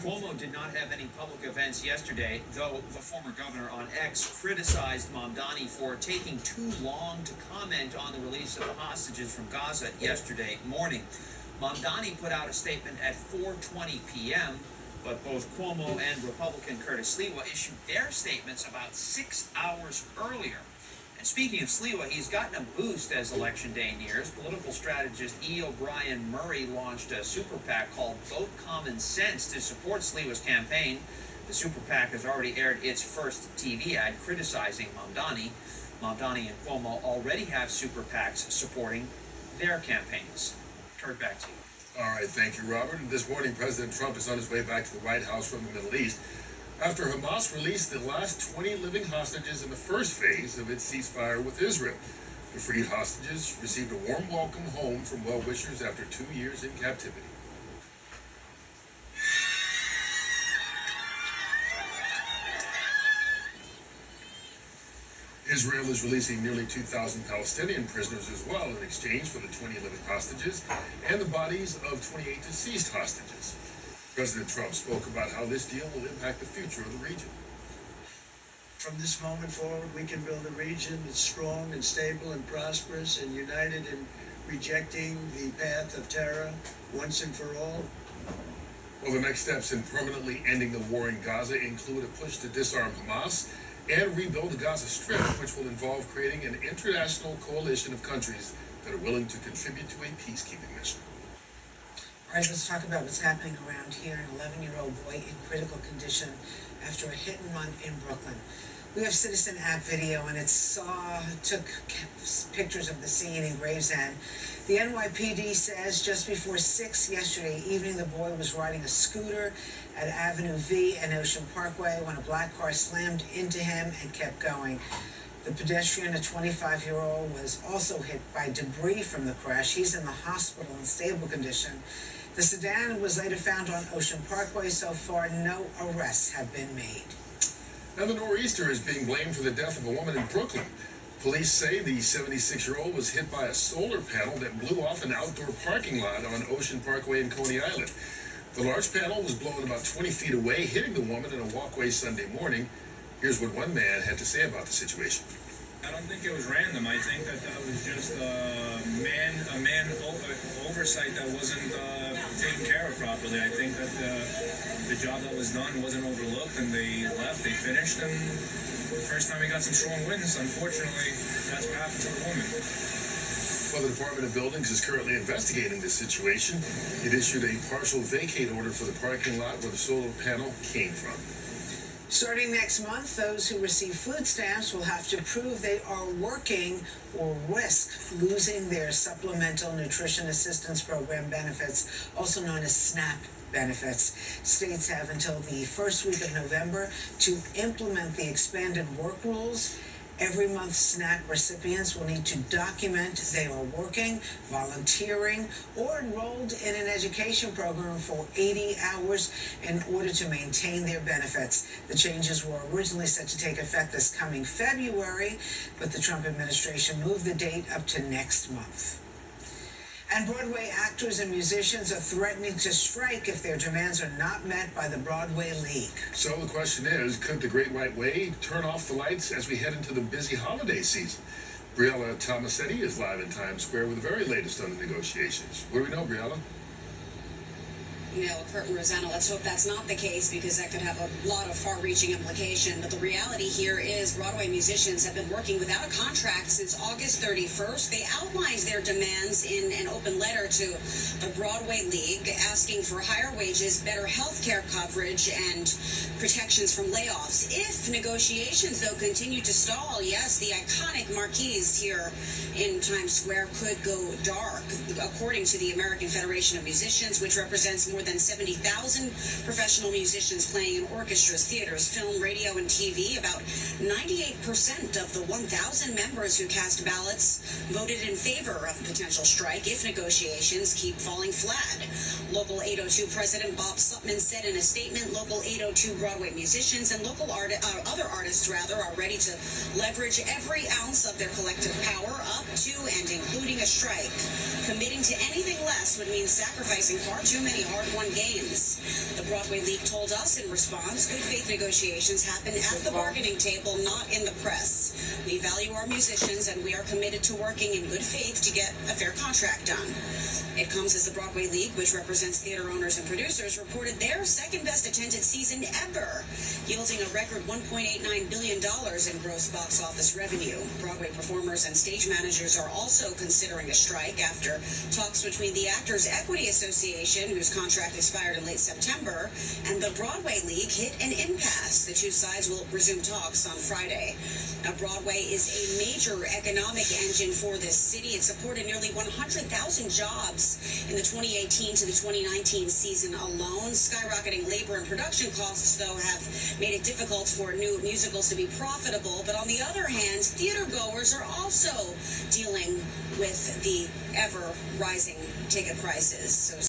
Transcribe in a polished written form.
Cuomo did not have any public events yesterday, though the former governor on X criticized Mamdani for taking too long to comment on the release of the hostages from Gaza yesterday morning. Mamdani put out a statement at 4:20 p.m., but both Cuomo and Republican Curtis Sliwa issued their statements about 6 hours earlier. And speaking of Sliwa, he's gotten a boost as Election Day nears. Political strategist E. O'Brien Murray launched a super PAC called Vote Common Sense to support Sliwa's campaign. The super PAC has already aired its first TV ad criticizing Mamdani. Mamdani and Cuomo already have super PACs supporting their campaigns. Turn it back to you. All right, thank you, Robert. This morning, President Trump is on his way back to the White House from the Middle East after Hamas released the last 20 living hostages in the first phase of its ceasefire with Israel. The freed hostages received a warm welcome home from well-wishers after 2 years in captivity. Israel is releasing nearly 2,000 Palestinian prisoners as well in exchange for the 20 living hostages and the bodies of 28 deceased hostages. President Trump spoke about how this deal will impact the future of the region. From this moment forward, we can build a region that's strong and stable and prosperous and united in rejecting the path of terror once and for all. Well, the next steps in permanently ending the war in Gaza include a push to disarm Hamas and rebuild the Gaza Strip, which will involve creating an international coalition of countries that are willing to contribute to a peacekeeping mission. All right, let's talk about what's happening around here. An 11-year-old boy in critical condition after a hit and run in Brooklyn. We have Citizen app video, and it took pictures of the scene in Gravesend. The NYPD says just before 6 yesterday evening, the boy was riding a scooter at Avenue V and Ocean Parkway when a black car slammed into him and kept going. The pedestrian, a 25-year-old, was also hit by debris from the crash. He's in the hospital in stable condition. The sedan was later found on Ocean Parkway. So far, no arrests have been made. Now, the nor'easter is being blamed for the death of a woman in Brooklyn. Police say the 76-year-old was hit by a solar panel that blew off an outdoor parking lot on Ocean Parkway in Coney Island. The large panel was blown about 20 feet away, hitting the woman in a walkway Sunday morning. Here's what one man had to say about the situation. I don't think it was random. I think that was just a man oversight that wasn't taken care of properly. I think that the job that was done wasn't overlooked, and they left. They finished, and the first time we got some strong winds, unfortunately, that's what happened to the woman. Well, the Department of Buildings is currently investigating this situation. It issued a partial vacate order for the parking lot where the solar panel came from. Starting next month, those who receive food stamps will have to prove they are working or risk losing their Supplemental Nutrition Assistance Program benefits, also known as SNAP benefits. States have until the first week of November to implement the expanded work rules. Every month, SNAP recipients will need to document they are working, volunteering, or enrolled in an education program for 80 hours in order to maintain their benefits. The changes were originally set to take effect this coming February, but the Trump administration moved the date up to next month. And Broadway actors and musicians are threatening to strike if their demands are not met by the Broadway League. So the question is, could the Great White Way turn off the lights as we head into the busy holiday season? Briella Tomasetti is live in Times Square with the very latest on the negotiations. What do we know, Briella? Kurt and Rosanna, let's hope that's not the case, because that could have a lot of far-reaching implication. But the reality here is Broadway musicians have been working without a contract since August 31st. They outlined their demands in an open letter to the Broadway League, asking for higher wages, better health care coverage, and protections from layoffs. If negotiations, though, continue to stall, yes, the iconic marquees here in Times Square could go dark. According to the American Federation of Musicians, which represents more than 70,000 professional musicians playing in orchestras, theaters, film, radio, and TV, about 98% of the 1,000 members who cast ballots voted in favor of a potential strike if negotiations keep falling flat. Local 802 President Bob Sutman said in a statement, Local 802 Broadway musicians and local other artists are ready to leverage every ounce of their collective power up to and including a strike. Committing to anything less would mean sacrificing far too many hard won games. The Broadway League told us in response, good faith negotiations happen at the bargaining table, not in the press. We value our musicians and we are committed to working in good faith to get a fair contract done. It comes as the Broadway League, which represents theater owners and producers, reported their second best attended season ever, yielding a record $1.89 billion in gross box office revenue. Broadway performers and stage managers are also considering a strike after talks between the Actors Equity Association, whose contract expired in late September, and the Broadway League hit an impasse. The two sides will resume talks on Friday. Now, Broadway is a major economic engine for this city. It supported nearly 100,000 jobs in the 2018 to the 2019 season alone. Skyrocketing labor and production costs, though, have made it difficult for new musicals to be profitable. But on the other hand, theater goers are also dealing with the ever rising ticket prices. So